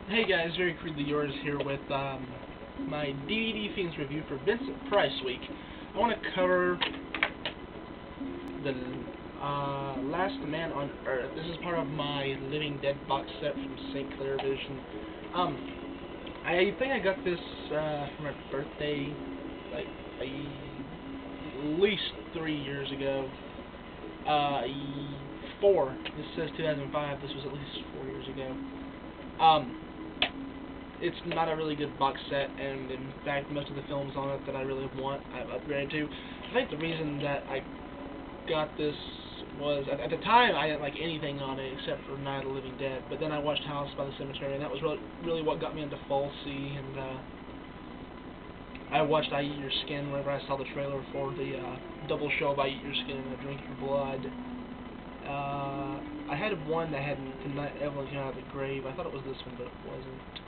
Hey guys, VeryCrudelyYours here with my DVD Fiends review for Vincent Price Week. I want to cover the Last Man on Earth. This is part of my Living Dead box set from St. Clair Vision. I think I got this for my birthday, like at least 3 years ago. 4. This says 2005. This was at least 4 years ago. It's not a really good box set, and in fact, most of the films on it that I really want, I've upgraded to. I think the reason that I got this was, at the time, I didn't like anything on it except for Night of the Living Dead, but then I watched House by the Cemetery, and that was really what got me into Falsey, and I watched I Eat Your Skin whenever I saw the trailer for the double show of I Eat Your Skin and I Drink Your Blood. I had one that had Tonight Evelyn Came Out of the Grave. I thought it was this one, but it wasn't.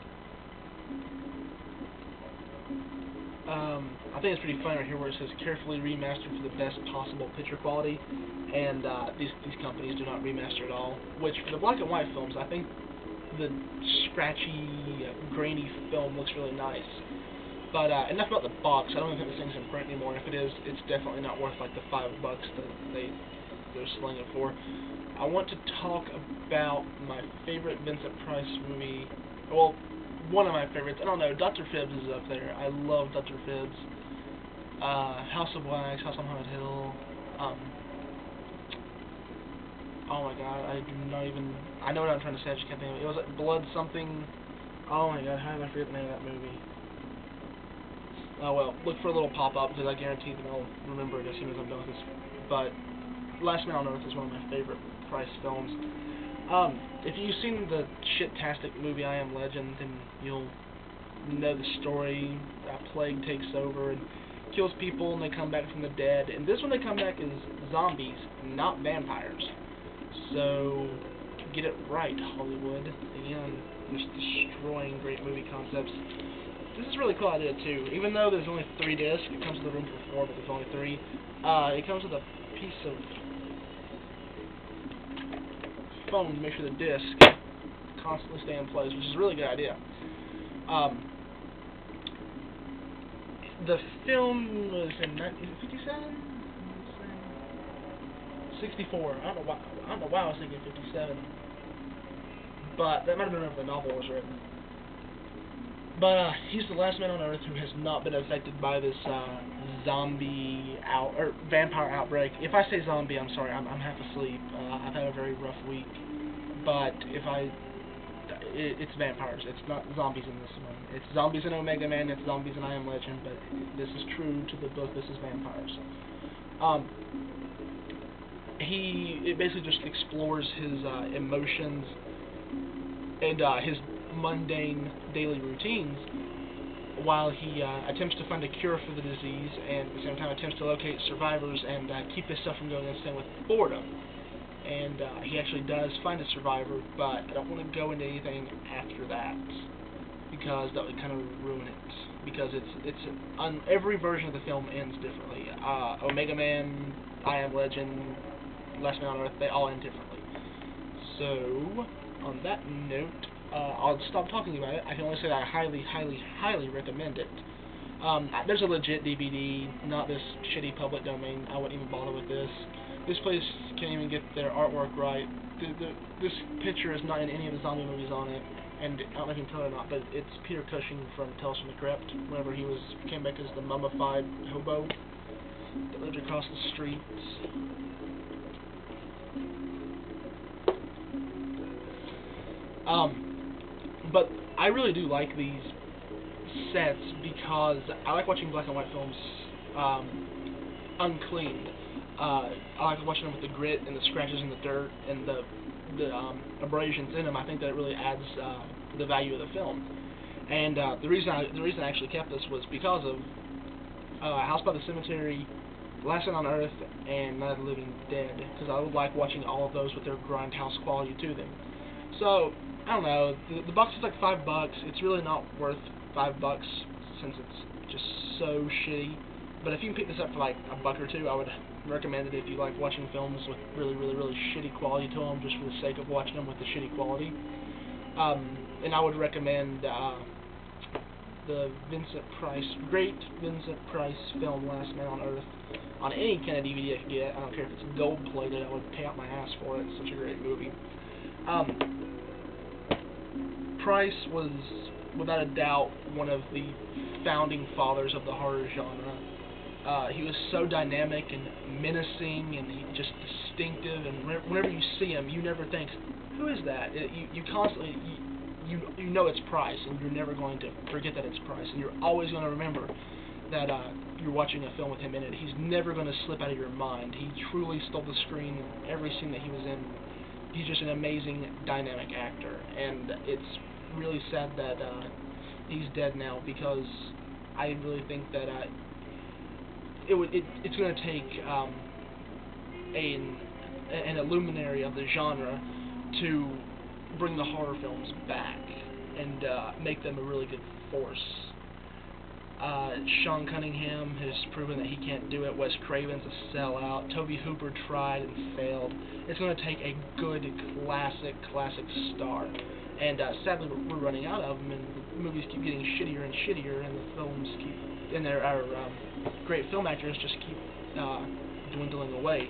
I think it's pretty funny right here where it says carefully remastered for the best possible picture quality, and these companies do not remaster at all. Which for the black and white films, I think the scratchy, grainy film looks really nice. But enough about the box. I don't even think this thing's in print anymore. If it is, it's definitely not worth like the $5 that they're selling it for. I want to talk about my favorite Vincent Price movie. Well, one of my favorites. I don't know. Dr. Phibbs is up there. I love Dr. Phibbs. House of Wax, House on Haunted Hill. Oh my God, I do not even. I know what I'm trying to say. I just can't think of it. It was like Blood something. Oh my God, how did I forget the name of that movie? Oh well, look for a little pop-up because I guarantee that I'll remember it as soon as I'm done with this. But Last Man on Earth is one of my favorite Price films. If you've seen the shit-tastic movie I Am Legend, then you'll know the story. A plague takes over and kills people, and they come back from the dead. And this one they come back as zombies, not vampires. So get it right, Hollywood. Again, just destroying great movie concepts. This is a really cool idea too. Even though there's only 3 discs, it comes with a room for 4, but there's only 3. It comes with a piece of foam to make sure the disc constantly stay in place, which is a really good idea. The film was in 1957, 64. I don't know why I was thinking 57, but that might have been whenever the novel was written. But he's the last man on Earth who has not been affected by this vampire outbreak. If I say zombie, I'm sorry, I'm half asleep. I've had a very rough week. But it's vampires. It's not zombies in this one. It's zombies in Omega Man. It's zombies in I Am Legend. But this is true to the book. This is vampires. It basically just explores his emotions and his mundane daily routines while he attempts to find a cure for the disease and at the same time attempts to locate survivors and keep his stuff from going insane with boredom. And he actually does find a survivor, but I don't want to go into anything after that because that would kind of ruin it. Because every version of the film ends differently. Omega Man, I Am Legend, Last Man on Earth, they all end differently. So, on that note, I'll stop talking about it. I can only say that I highly, highly, highly recommend it. There's a legit DVD, not this shitty public domain. I wouldn't even bother with this. This place can't even get their artwork right. This picture is not in any of the zombie movies on it, and I don't know if you can tell it or not, but it's Peter Cushing from Tales from the Crypt, whenever he came back as the mummified hobo that lived across the streets. But I really do like these sets because I like watching black and white films uncleaned. I like watching them with the grit and the scratches and the dirt and the abrasions in them. I think that it really adds the value of the film. And the reason I actually kept this was because of House by the Cemetery, Last Man on Earth, and Night of the Living Dead, because I would like watching all of those with their grindhouse quality to them. So I don't know. The box is like $5. It's really not worth $5 since it's just so shitty. But if you can pick this up for like $1 or $2, I would recommend it if you like watching films with really, really, really shitty quality to them, just for the sake of watching them with the shitty quality. And I would recommend the great Vincent Price film, Last Man on Earth, on any kind of DVD I could get. I don't care if it's gold-plated, I would pay out my ass for it. It's such a great movie. Price was, without a doubt, one of the founding fathers of the horror genre. He was so dynamic and menacing and just distinctive, and whenever you see him, you never think, who is that? You constantly, you know it's Price, and you're never going to forget that it's Price, and you're always going to remember that you're watching a film with him in it. He's never going to slip out of your mind. He truly stole the screen in every scene that he was in. He's just an amazing, dynamic actor, and it's really sad that he's dead now, because I really think that it's going to take an illuminary of the genre to bring the horror films back and make them a really good force. Sean Cunningham has proven that he can't do it. Wes Craven's a sellout. Tobe Hooper tried and failed. It's going to take a good, classic star. And sadly, we're running out of them, and the movies keep getting shittier and shittier, and the films keep, and our great film actors just keep dwindling away.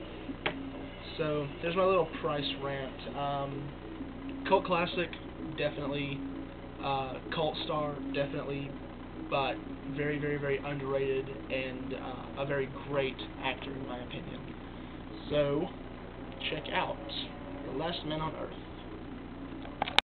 So there's my little Price rant. Cult classic, definitely. Cult star, definitely. But very, very, very underrated, and a very great actor in my opinion. So check out The Last Man on Earth.